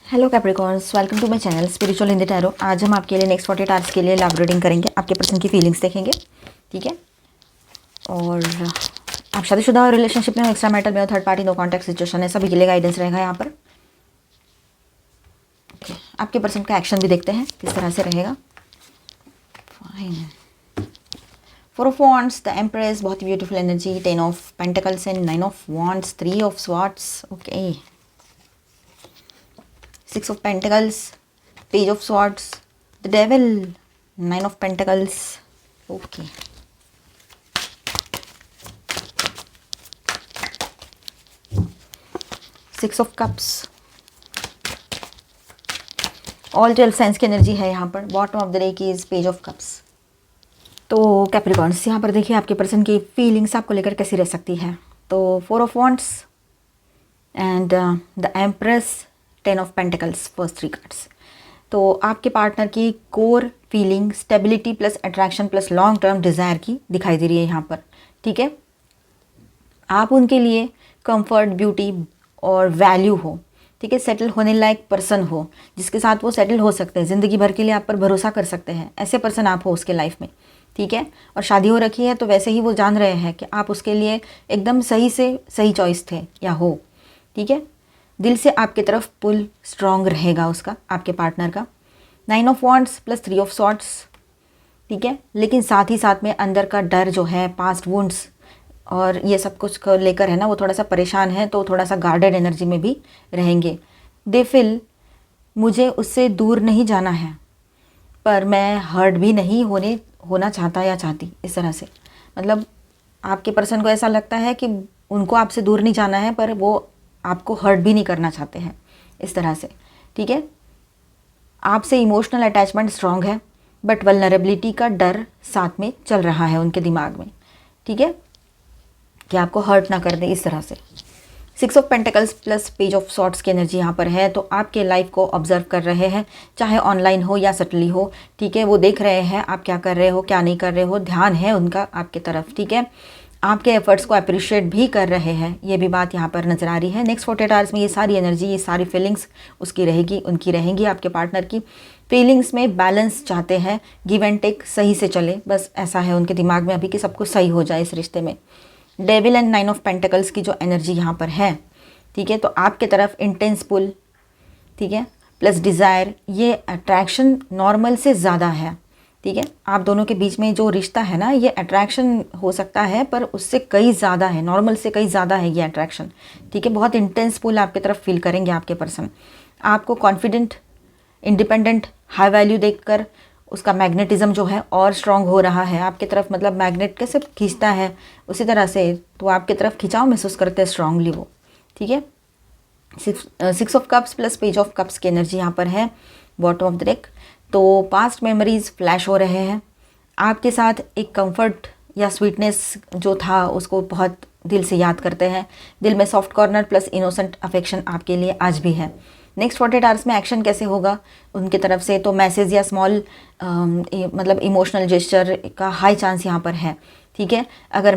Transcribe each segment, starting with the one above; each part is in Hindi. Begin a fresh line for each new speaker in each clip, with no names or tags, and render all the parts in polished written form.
Hello Capricorns, welcome to my channel spiritual in the tarot. आज हम आपके लिए नेक्स्ट 48 आवर्स के लिए लव रीडिंग करेंगे। आपके पर्सन की फीलिंग्स देखेंगे, ठीक है। और आप शादीशुदा और रिलेशनशिप में हो, एक्स्ट्रा मैरिटल में हो, third party, no contact situation है, सभी के लिए गाइडेंस रहेगा यहाँ पर। आपके पर्सन का एक्शन भी देखते हैं किस तरह से रहेगा। Fine. 4 of wands, the empress, बहुत ही beautiful energy. 10 of pentacles and 9 of wands, 3 of swords, okay. 6 of Pentacles, Page of Swords, the Devil, 9 of Pentacles, okay. 6 of Cups, all 12 science की एनर्जी है यहाँ पर। Bottom of the deck is page of cups. तो कैप्रिकॉर्न्स, यहाँ पर देखिए आपके पर्सन की फीलिंग्स आपको लेकर कैसी रह सकती है। तो 4 of wands and the empress, 10 of pentacles, first 3 cards. तो आपके पार्टनर की core feeling stability plus attraction plus long term desire की दिखाई दे रही है यहाँ पर, ठीक है। आप उनके लिए कंफर्ट, ब्यूटी और वैल्यू हो, ठीक है। सेटल होने लायक पर्सन हो, जिसके साथ वो सेटल हो सकते हैं, ज़िंदगी भर के लिए आप पर भरोसा कर सकते हैं, ऐसे पर्सन आप हो उसके लाइफ में, ठीक है। और शादी हो रखी है तो वैसे ही वो जान रहे हैं कि आप उसके लिए एकदम सही से सही चॉइस थे या हो, ठीक है। दिल से आपकी तरफ पुल स्ट्रॉन्ग रहेगा उसका, आपके पार्टनर का। 9 of wands plus 3 of swords, ठीक है। लेकिन साथ ही साथ में अंदर का डर जो है, पास्ट वुंड्स और ये सब कुछ को लेकर है ना, वो थोड़ा सा परेशान है, तो थोड़ा सा गार्डेड एनर्जी में भी रहेंगे। दे फील मुझे उससे दूर नहीं जाना है, पर मैं हर्ट भी नहीं होना चाहता या चाहती, इस तरह से। मतलब आपके पर्सन को ऐसा लगता है कि उनको आपसे दूर नहीं जाना है, पर वो आपको हर्ट भी नहीं करना चाहते हैं, इस तरह से, ठीक है। आपसे इमोशनल अटैचमेंट स्ट्रांग है, बट वल्नरेबिलिटी का डर साथ में चल रहा है उनके दिमाग में, ठीक है, कि आपको हर्ट ना कर दे, इस तरह से। 6 of pentacles plus page of swords की एनर्जी यहाँ पर है। तो आपके लाइफ को ऑब्जर्व कर रहे हैं, चाहे ऑनलाइन हो या सटली हो, ठीक है। वो देख रहे हैं आप क्या कर रहे हो, क्या नहीं कर रहे हो, ध्यान है उनका आपके तरफ, ठीक है। आपके एफर्ट्स को अप्रिशिएट भी कर रहे हैं, ये भी बात यहाँ पर नज़र आ रही है। नेक्स्ट 48 आवर्स में ये सारी एनर्जी, ये सारी फीलिंग्स उसकी रहेगी, उनकी रहेंगी। आपके पार्टनर की फीलिंग्स में बैलेंस चाहते हैं, गिव एंड टेक सही से चले, बस ऐसा है उनके दिमाग में अभी कि सब कुछ सही हो जाए इस रिश्ते में। डेविल एंड 9 ऑफ पेंटिकल्स की जो एनर्जी यहाँ पर है, ठीक है। तो आपके तरफ इंटेंस पुल, ठीक है, प्लस डिज़ायर, ये अट्रैक्शन नॉर्मल से ज़्यादा है, ठीक है। आप दोनों के बीच में जो रिश्ता है ना, ये अट्रैक्शन हो सकता है, पर उससे कई ज़्यादा है, नॉर्मल से कई ज़्यादा है ये अट्रैक्शन, ठीक है। बहुत इंटेंस पुल आपकी तरफ फील करेंगे आपके पर्सन। आपको कॉन्फिडेंट, इंडिपेंडेंट, हाई वैल्यू देखकर उसका मैग्नेटिज्म जो है और स्ट्रॉन्ग हो रहा है आपकी तरफ। मतलब मैग्नेट कैसे खींचता है, उसी तरह से तो आपकी तरफ खिंचाव महसूस करते हैं स्ट्रांगली वो, ठीक है। 6 of cups plus page of cups की एनर्जी यहाँ पर है, बॉटम ऑफ द डेक। तो पास्ट मेमोरीज फ्लैश हो रहे हैं, आपके साथ एक कंफर्ट या स्वीटनेस जो था उसको बहुत दिल से याद करते हैं। दिल में soft corner plus innocent affection आपके लिए आज भी है। नेक्स्ट 48 आवर्स में एक्शन कैसे होगा उनकी तरफ से, तो मैसेज या स्मॉल मतलब इमोशनल जेस्चर का हाई चांस यहाँ पर है, ठीक है। अगर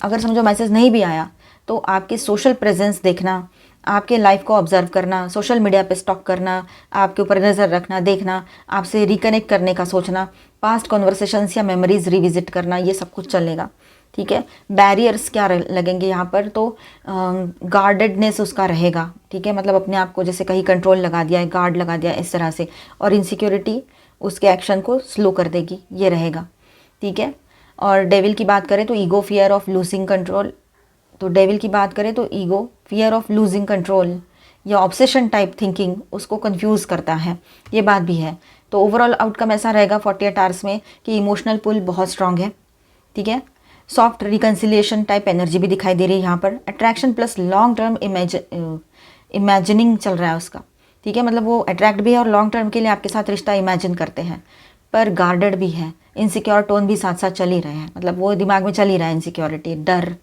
अगर समझो मैसेज नहीं भी आया, तो आपके सोशल प्रेजेंस देखना, आपके लाइफ को ऑब्जर्व करना, सोशल मीडिया पे स्टॉक करना, आपके ऊपर नज़र रखना, देखना, आपसे रिकनेक्ट करने का सोचना, पास्ट कॉन्वर्सेशंस या मेमोरीज रिविजिट करना, ये सब कुछ चलेगा, ठीक है। बैरियर्स क्या लगेंगे यहाँ पर, तो गार्डेडनेस उसका रहेगा, ठीक है। मतलब अपने आप को जैसे कहीं कंट्रोल लगा दिया है, गार्ड लगा दिया इस तरह से, और इनसिक्योरिटी उसके एक्शन को स्लो कर देगी, ये रहेगा, ठीक है। और डेविल की बात करें तो ego, fear of losing control. तो डेविल की बात करें तो ego, fear of losing control या ऑब्सेशन टाइप थिंकिंग उसको कंफ्यूज करता है, ये बात भी है। तो ओवरऑल आउटकम ऐसा रहेगा 48 आवर्स में कि इमोशनल पुल बहुत स्ट्रांग है, ठीक है। सॉफ्ट रिकन्सिलिएशन टाइप एनर्जी भी दिखाई दे रही है यहाँ पर। Attraction plus long term imagining चल रहा है उसका, ठीक है। मतलब वो अट्रैक्ट भी है और लॉन्ग टर्म के लिए आपके साथ रिश्ता इमेजिन करते हैं, पर गार्डेड भी है, इनसिक्योर टोन भी साथ साथ चल ही रहे हैं, मतलब वो दिमाग में चल ही रहा है इनसिक्योरिटी, डर।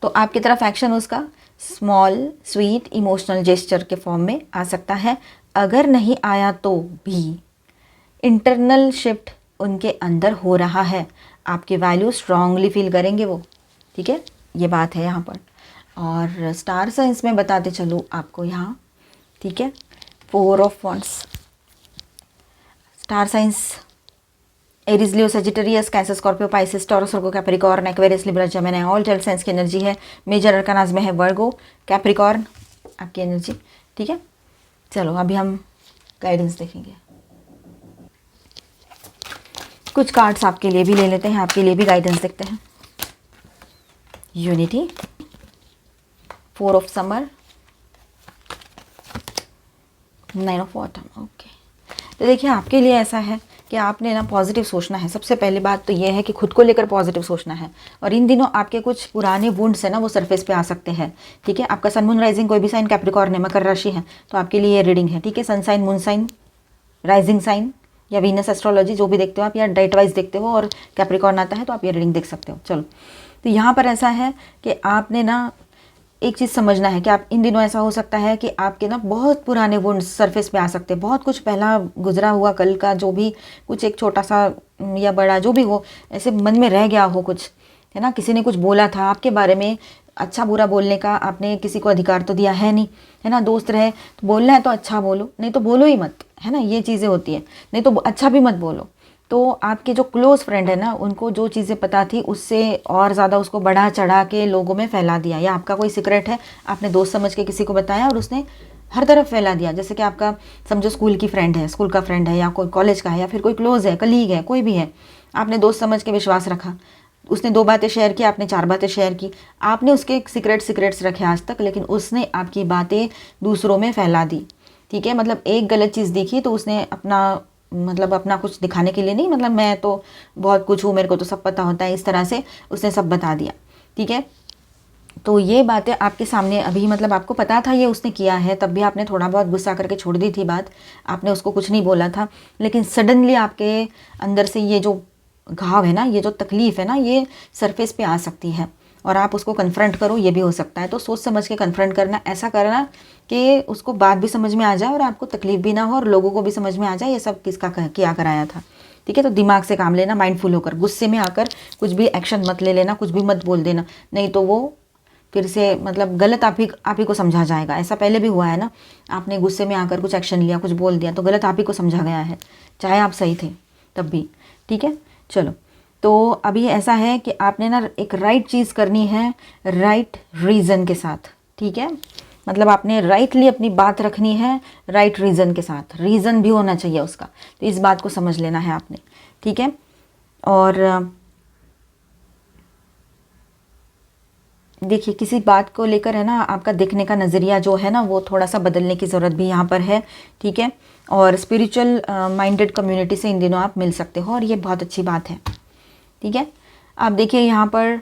तो आपकी तरफ एक्शन उसका स्मॉल स्वीट इमोशनल जेस्चर के फॉर्म में आ सकता है। अगर नहीं आया तो भी इंटरनल शिफ्ट उनके अंदर हो रहा है, आपके वैल्यू स्ट्रांगली फील करेंगे वो, ठीक है, ये बात है यहाँ पर। और स्टार साइंस में बताते चलूँ आपको यहाँ ठीक है। 4 of wands, star signs Aries, Leo, Sagittarius, cancer, Scorpio, Pisces, taurus, Virgo, Capricorn, Aquarius, Libra, Gemini, all 12 science की एनर्जी है। मेजर अरकानाज में है वर्गो, कैप्रिकॉर्न आपकी एनर्जी, ठीक है। चलो अभी हम गाइडेंस देखेंगे। कुछ कार्ड्स आपके लिए भी ले लेते हैं, आपके लिए भी गाइडेंस देखते हैं। Unity, 4 of summer, 9 of autumn. Okay, तो देखिए आपके लिए ऐसा है कि आपने ना पॉजिटिव सोचना है। सबसे पहली बात तो ये है कि खुद को लेकर पॉजिटिव सोचना है। और इन दिनों आपके कुछ पुराने वुंड्स है ना, वो सरफेस पे आ सकते हैं, ठीक है। आपका सन, मून, राइजिंग कोई भी साइन कैप्रिकॉर्न है, मकर राशि है, तो आपके लिए ये रीडिंग है, ठीक है। Sun sign, moon sign, rising sign या वीनस एस्ट्रोलॉजी जो भी देखते हो आप, या डेट वाइज देखते हो और कैप्रिकॉर्न आता है तो आप ये रीडिंग देख सकते हो। चलो, तो यहाँ पर ऐसा है कि आपने ना एक चीज़ समझना है कि आप इन दिनों ऐसा हो सकता है कि आपके ना बहुत पुराने वुंड्स सरफेस पे आ सकते हैं। बहुत कुछ पहला गुजरा हुआ कल का जो भी कुछ एक छोटा सा या बड़ा जो भी हो, ऐसे मन में रह गया हो कुछ, है ना। किसी ने कुछ बोला था आपके बारे में, अच्छा बुरा बोलने का आपने किसी को अधिकार तो दिया है नहीं, है ना। दोस्त रहे तो बोलना है तो अच्छा बोलो, नहीं तो बोलो ही मत, है ना। ये चीज़ें होती हैं, नहीं तो अच्छा भी मत बोलो। तो आपके जो क्लोज़ फ्रेंड है ना, उनको जो चीज़ें पता थी उससे और ज़्यादा उसको बढ़ा चढ़ा के लोगों में फैला दिया, या आपका कोई सीक्रेट है आपने दोस्त समझ के किसी को बताया और उसने हर तरफ फैला दिया। जैसे कि आपका समझो स्कूल की फ्रेंड है, स्कूल का फ्रेंड है, या कोई कॉलेज का है, या फिर कोई क्लोज़ है, कलीग है, कोई भी है, आपने दोस्त समझ के विश्वास रखा, उसने 2 बातें शेयर की, आपने 4 बातें शेयर की, आपने उसके सीक्रेट्स रखे आज तक, लेकिन उसने आपकी बातें दूसरों में फैला दी, ठीक है। मतलब एक गलत चीज़ देखी तो उसने अपना कुछ दिखाने के लिए नहीं, मतलब मैं तो बहुत कुछ हूँ, मेरे को तो सब पता होता है, इस तरह से उसने सब बता दिया, ठीक है। तो ये बातें आपके सामने अभी, मतलब आपको पता था ये उसने किया है, तब भी आपने थोड़ा बहुत गुस्सा करके छोड़ दी थी बात, आपने उसको कुछ नहीं बोला था, लेकिन सडनली आपके अंदर से ये जो घाव है ना, ये जो तकलीफ़ है ना, ये सरफेस पे आ सकती है और आप उसको कन्फ्रंट करो, ये भी हो सकता है। तो सोच समझ के कन्फ्रंट करना, ऐसा करना कि उसको बात भी समझ में आ जाए और आपको तकलीफ भी ना हो और लोगों को भी समझ में आ जाए ये सब किसका किया कराया था, ठीक है। तो दिमाग से काम लेना, माइंडफुल होकर, गुस्से में आकर कुछ भी एक्शन मत ले लेना, कुछ भी मत बोल देना, नहीं तो वो फिर से मतलब गलत आप ही को समझा जाएगा। ऐसा पहले भी हुआ है ना, आपने गुस्से में आकर कुछ एक्शन लिया, कुछ बोल दिया तो गलत आप ही को समझा गया है, चाहे आप सही थे तब भी, ठीक है। चलो, तो अभी ऐसा है कि आपने ना एक राइट चीज़ करनी है राइट रीज़न के साथ, ठीक है। मतलब आपने राइटली अपनी बात रखनी है राइट रीज़न के साथ, रीज़न भी होना चाहिए उसका, तो इस बात को समझ लेना है आपने, ठीक है। और देखिए किसी बात को लेकर है ना, आपका देखने का नज़रिया जो है ना, वो थोड़ा सा बदलने की ज़रूरत भी यहाँ पर है, ठीक है। और स्पिरिचुअल माइंडेड कम्युनिटी से इन दिनों आप मिल सकते हो और ये बहुत अच्छी बात है, ठीक है। आप देखिए यहाँ पर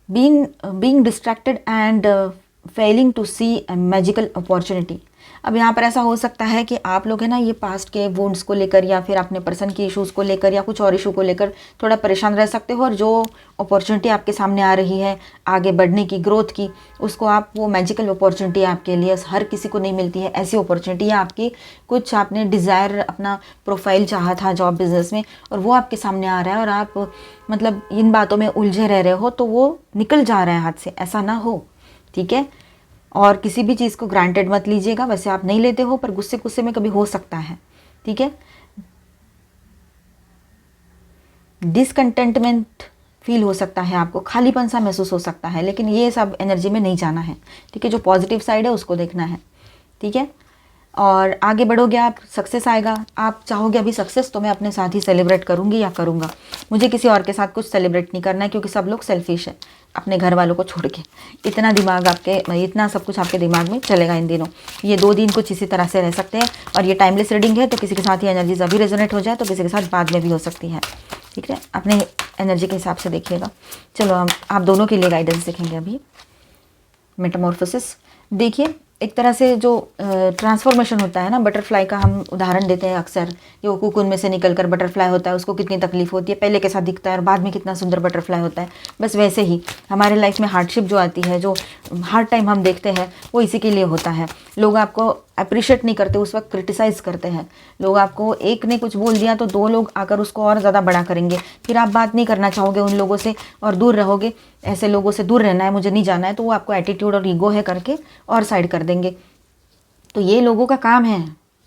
being distracted and failing to see a magical opportunity. अब यहाँ पर ऐसा हो सकता है कि आप लोग है ना, ये पास्ट के वुंड्स को लेकर या फिर अपने पर्सन के इश्यूज़ को लेकर या कुछ और इशू को लेकर थोड़ा परेशान रह सकते हो, और जो अपॉर्चुनिटी आपके सामने आ रही है आगे बढ़ने की, ग्रोथ की, उसको आप, वो मैजिकल अपॉर्चुनिटी आपके लिए हर किसी को नहीं मिलती है, ऐसी अपॉर्चुनिटी है आपकी, कुछ आपने डिज़ायर, अपना प्रोफाइल चाहा था जॉब बिजनेस में, और वो आपके सामने आ रहा है और आप मतलब इन बातों में उलझे रह रहे हो, तो वो निकल जा रहा है हाथ से, ऐसा ना हो, ठीक है। और किसी भी चीज़ को ग्रांटेड मत लीजिएगा, वैसे आप नहीं लेते हो पर गुस्से गुस्से में कभी हो सकता है, ठीक है। डिसकंटेंटमेंट फील हो सकता है, आपको खालीपन सा महसूस हो सकता है, लेकिन ये सब एनर्जी में नहीं जाना है, ठीक है। जो पॉजिटिव साइड है उसको देखना है, ठीक है। और आगे बढ़ोगे आप, सक्सेस आएगा, आप चाहोगे अभी सक्सेस, तो मैं अपने साथ ही सेलिब्रेट करूँगी या करूँगा, मुझे किसी और के साथ कुछ सेलिब्रेट नहीं करना है, क्योंकि सब लोग सेल्फिश है अपने घर वालों को छोड़ के। इतना दिमाग आपके, इतना सब कुछ आपके दिमाग में चलेगा इन दिनों, ये 2 दिन कुछ इसी तरह से रह सकते हैं। और ये टाइमलेस रीडिंग है, तो किसी के साथ ये एनर्जीज अभी रेजोनेट हो जाए तो किसी के साथ बाद में भी हो सकती है, ठीक है। अपने एनर्जी के हिसाब से देखिएगा। चलो आप दोनों के लिए गाइडेंस देखेंगे अभी। मेटामॉर्फोसिस, देखिए एक तरह से जो ट्रांसफॉर्मेशन होता है ना, बटरफ्लाई का हम उदाहरण देते हैं अक्सर, जो कोकून में से निकलकर बटरफ्लाई होता है, उसको कितनी तकलीफ होती है, पहले कैसा दिखता है और बाद में कितना सुंदर बटरफ्लाई होता है। बस वैसे ही हमारे लाइफ में हार्डशिप जो आती है, जो हार्ड टाइम हम देखते हैं, वो इसी के लिए होता है। लोग आपको अप्रिशिएट नहीं करते, उस वक्त क्रिटिसाइज़ करते हैं लोग आपको। एक ने कुछ बोल दिया तो 2 लोग आकर उसको और ज़्यादा बड़ा करेंगे, फिर आप बात नहीं करना चाहोगे उन लोगों से और दूर रहोगे, ऐसे लोगों से दूर रहना है, मुझे नहीं जाना है, तो वो आपको एटीट्यूड और ईगो है करके और साइड कर देंगे। तो ये लोगों का काम है,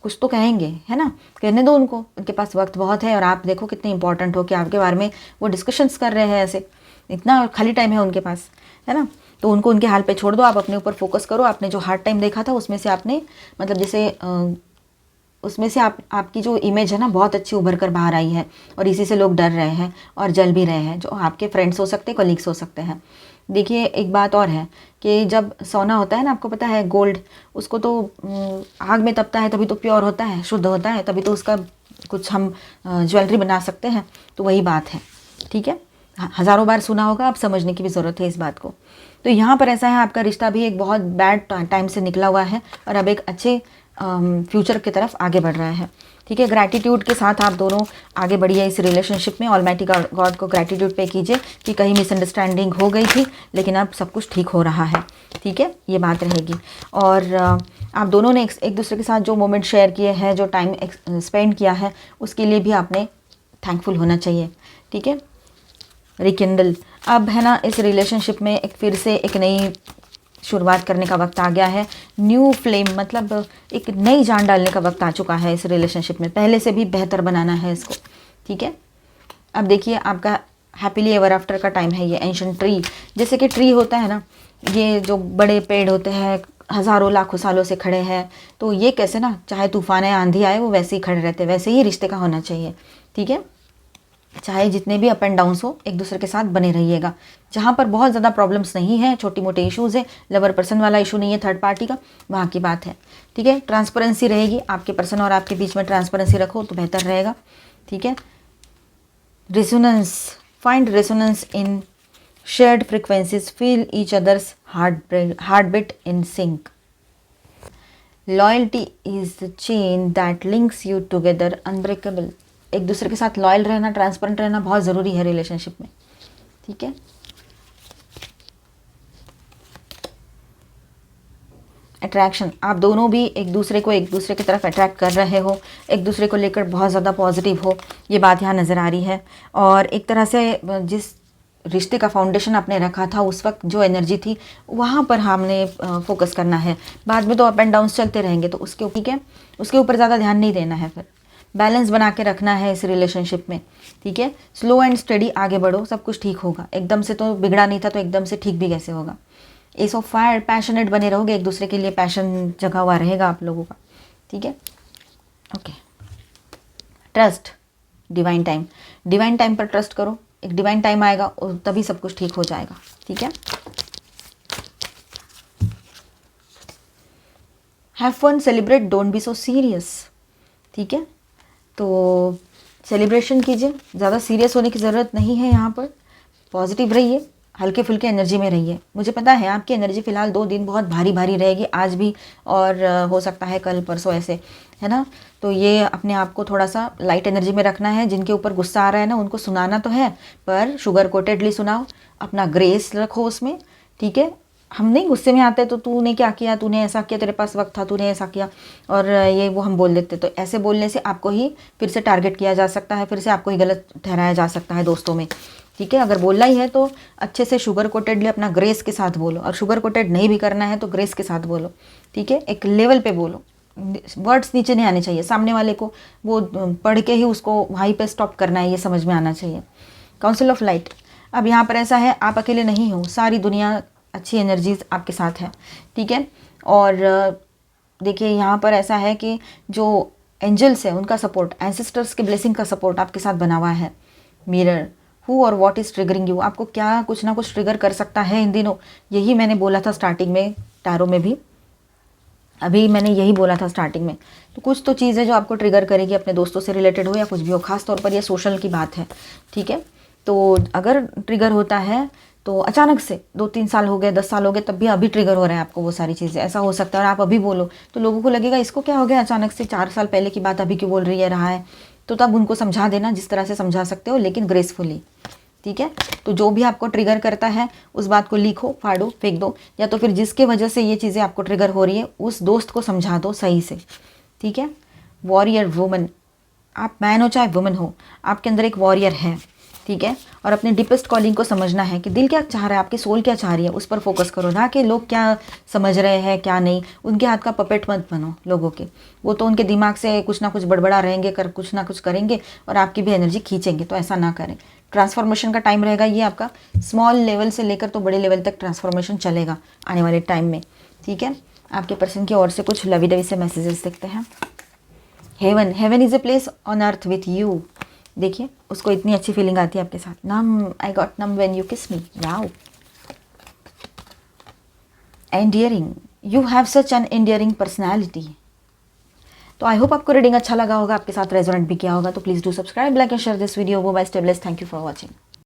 कुछ तो कहेंगे, है ना, कहने दो उनको, उनके पास वक्त बहुत है और आप देखो कितने इंपॉर्टेंट हो कि आपके बारे में वो डिस्कशंस कर रहे हैं, ऐसे इतना खाली टाइम है उनके पास, है ना। तो उनको उनके हाल पे छोड़ दो, आप अपने ऊपर फोकस करो। आपने जो हार्ड टाइम देखा था उसमें से आपने मतलब जैसे उसमें से आपकी जो इमेज है ना बहुत अच्छी उभर कर बाहर आई है, और इसी से लोग डर रहे हैं और जल भी रहे हैं, जो आपके फ्रेंड्स हो सकते हैं, कलीग्स हो सकते हैं। देखिए एक बात और है कि जब सोना होता है ना, आपको पता है गोल्ड, उसको तो आग में तपता है तभी तो प्योर होता है, शुद्ध होता है, तभी तो उसका कुछ हम ज्वेलरी बना सकते हैं। तो वही बात है, ठीक है। हज़ारों बार सुना होगा, आप समझने की भी ज़रूरत है इस बात को। तो यहाँ पर ऐसा है, आपका रिश्ता भी एक बहुत बैड टाइम से निकला हुआ है और अब एक अच्छे फ्यूचर की तरफ आगे बढ़ रहा है, ठीक है। ग्रैटिट्यूड के साथ आप दोनों आगे बढ़िए इस रिलेशनशिप में। ऑलमाइटी गॉड को ग्रैटिट्यूड पे कीजिए कि कहीं मिसअंडरस्टैंडिंग हो गई थी लेकिन अब सब कुछ ठीक हो रहा है, ठीक है, ये बात रहेगी। और आप दोनों ने एक दूसरे के साथ जो मोमेंट शेयर किए हैं, जो टाइम स्पेंड किया है, उसके लिए भी आपने थैंकफुल होना चाहिए, ठीक है। रिकिंडल, अब है ना इस रिलेशनशिप में एक फिर से एक नई शुरुआत करने का वक्त आ गया है। न्यू फ्लेम मतलब एक नई जान डालने का वक्त आ चुका है इस रिलेशनशिप में, पहले से भी बेहतर बनाना है इसको, ठीक है। अब देखिए आपका हैप्पीली एवर आफ्टर का टाइम है। ये एंशिएंट ट्री, जैसे कि ट्री होता है ना, ये जो बड़े पेड़ होते हैं हज़ारों लाखों सालों से खड़े हैं, तो ये कैसे ना, चाहे तूफान आए आंधी आए वो वैसे ही खड़े रहते हैं, वैसे ही रिश्ते का होना चाहिए, ठीक है। चाहे जितने भी अप एंड डाउन्स हो, एक दूसरे के साथ बने रहिएगा। जहाँ पर बहुत ज़्यादा प्रॉब्लम्स नहीं है, छोटी मोटे इश्यूज़ है, लवर पर्सन वाला इशू नहीं है, थर्ड पार्टी का, वहाँ की बात है, ठीक है। ट्रांसपेरेंसी रहेगी, आपके पर्सन और आपके बीच में ट्रांसपेरेंसी रखो तो बेहतर रहेगा, ठीक है। Resonance, find resonance in shared frequencies, feel each other's heart beat in sync. Loyalty is the chain that links you together unbreakable. एक दूसरे के साथ लॉयल रहना, ट्रांसपेरेंट रहना बहुत ज़रूरी है रिलेशनशिप में, ठीक है। अट्रैक्शन, आप दोनों भी एक दूसरे की तरफ अट्रैक्ट कर रहे हो, एक दूसरे को लेकर बहुत ज़्यादा पॉजिटिव हो, ये बात यहाँ नज़र आ रही है। और एक तरह से जिस रिश्ते का फाउंडेशन आपने रखा था उस वक्त जो एनर्जी थी वहाँ पर हमने फोकस करना है। बाद में तो अप एंड डाउन्स चलते रहेंगे, तो उसके ठीक है, उसके ऊपर ज़्यादा ध्यान नहीं देना है, फिर बैलेंस बना के रखना है इस रिलेशनशिप में, ठीक है। स्लो एंड स्टडी आगे बढ़ो, सब कुछ ठीक होगा। एकदम से तो बिगड़ा नहीं था, तो एकदम से ठीक भी कैसे होगा। एस ऑफ फायर, पैशनेट बने रहोगे, एक दूसरे के लिए पैशन जगा हुआ रहेगा आप लोगों का, ठीक है। Okay, trust, divine time, divine time पर ट्रस्ट करो, एक डिवाइन टाइम आएगा और तभी सब कुछ ठीक हो जाएगा, ठीक है। Have fun, celebrate, don't be so serious, ठीक है। तो सेलिब्रेशन कीजिए, ज़्यादा सीरियस होने की ज़रूरत नहीं है यहाँ पर। पॉजिटिव रहिए, हल्के फुल्के एनर्जी में रहिए। मुझे पता है आपकी एनर्जी फ़िलहाल 2 दिन बहुत भारी भारी रहेगी, आज भी और हो सकता है कल परसों ऐसे, है ना। तो ये अपने आप को थोड़ा सा लाइट एनर्जी में रखना है। जिनके ऊपर गुस्सा आ रहा है ना, उनको सुनाना तो है पर शुगर कोटेडली सुनाओ, अपना ग्रेस रखो उसमें, ठीक है। हम नहीं गुस्से में आते तो तूने क्या किया, तूने ऐसा किया, तेरे पास वक्त था, तूने ऐसा किया, और ये वो हम बोल देते। तो ऐसे बोलने से आपको ही फिर से टारगेट किया जा सकता है, फिर से आपको ही गलत ठहराया जा सकता है दोस्तों में, ठीक है। अगर बोलना ही है तो अच्छे से शुगर कोटेडली अपना ग्रेस के साथ बोलो, और शुगर कोटेड नहीं भी करना है तो ग्रेस के साथ बोलो, ठीक है। एक लेवल पे बोलो, वर्ड्स नीचे नहीं आने चाहिए, सामने वाले को वो पढ़ के ही उसको वहीं पे स्टॉप करना है, ये समझ में आना चाहिए। काउंसिल ऑफ लाइट, अब यहाँ पर ऐसा है, आप अकेले नहीं हो, सारी दुनिया अच्छी एनर्जीज आपके साथ है, ठीक है। और देखिए यहाँ पर ऐसा है कि जो एंजल्स है उनका सपोर्ट, एंसेस्टर्स के ब्लेसिंग का सपोर्ट आपके साथ बना हुआ है। मिरर, हु और व्हाट इज़ ट्रिगरिंग यू, आपको क्या कुछ ना कुछ ट्रिगर कर सकता है इन दिनों। यही मैंने बोला था स्टार्टिंग में, टैरो में भी अभी मैंने यही बोला था स्टार्टिंग में। तो कुछ तो चीज़ है जो आपको ट्रिगर करेगी, अपने दोस्तों से रिलेटेड हो या कुछ भी हो, खास तौर पर ये सोशल की बात है, ठीक है। तो अगर ट्रिगर होता है तो अचानक से 2-3 साल हो गए, 10 साल हो गए, तब भी अभी ट्रिगर हो रहा है आपको वो सारी चीज़ें, ऐसा हो सकता है। और आप अभी बोलो तो लोगों को लगेगा इसको क्या हो गया अचानक से, 4 साल पहले की बात अभी क्यों बोल रही है रहा है। तो तब उनको समझा देना जिस तरह से समझा सकते हो, लेकिन ग्रेसफुली, ठीक है। तो जो भी आपको ट्रिगर करता है उस बात को लिखो, फाड़ो, फेंक दो, या तो फिर जिसके वजह से ये चीज़ें आपको ट्रिगर हो रही है उस दोस्त को समझा दो सही से, ठीक है। वॉरियर वुमन, आप मैन हो चाहे वुमन हो, आपके अंदर एक वॉरियर है, ठीक है। और अपने डीपेस्ट कॉलिंग को समझना है कि दिल क्या चाह रहा है, आपकी सोल क्या चाह रही है, उस पर फोकस करो, ना कि लोग क्या समझ रहे हैं क्या नहीं। उनके हाथ का पपेट मत बनो लोगों के। वो तो उनके दिमाग से कुछ ना कुछ बड़बड़ा रहेंगे, कुछ ना कुछ करेंगे और आपकी भी एनर्जी खींचेंगे, तो ऐसा ना करें। ट्रांसफॉर्मेशन का टाइम रहेगा ये आपका, स्मॉल लेवल से लेकर तो बड़े लेवल तक ट्रांसफॉर्मेशन चलेगा आने वाले टाइम में, ठीक है। आपके पर्सन की ओर से कुछ लवी डवी से मैसेजेस देखते हैं। Heaven, heaven is a place on earth with you. देखिए उसको इतनी अच्छी फीलिंग आती है आपके साथ। Numb, I got numb when you kiss me, wow. Endearing, you have such an endearing personality. तो आई होप आपको रीडिंग अच्छा लगा होगा, आपके साथ रेजोनेट भी किया होगा। तो please do subscribe, like and share this video. वो bye stay blessed, thank you for watching.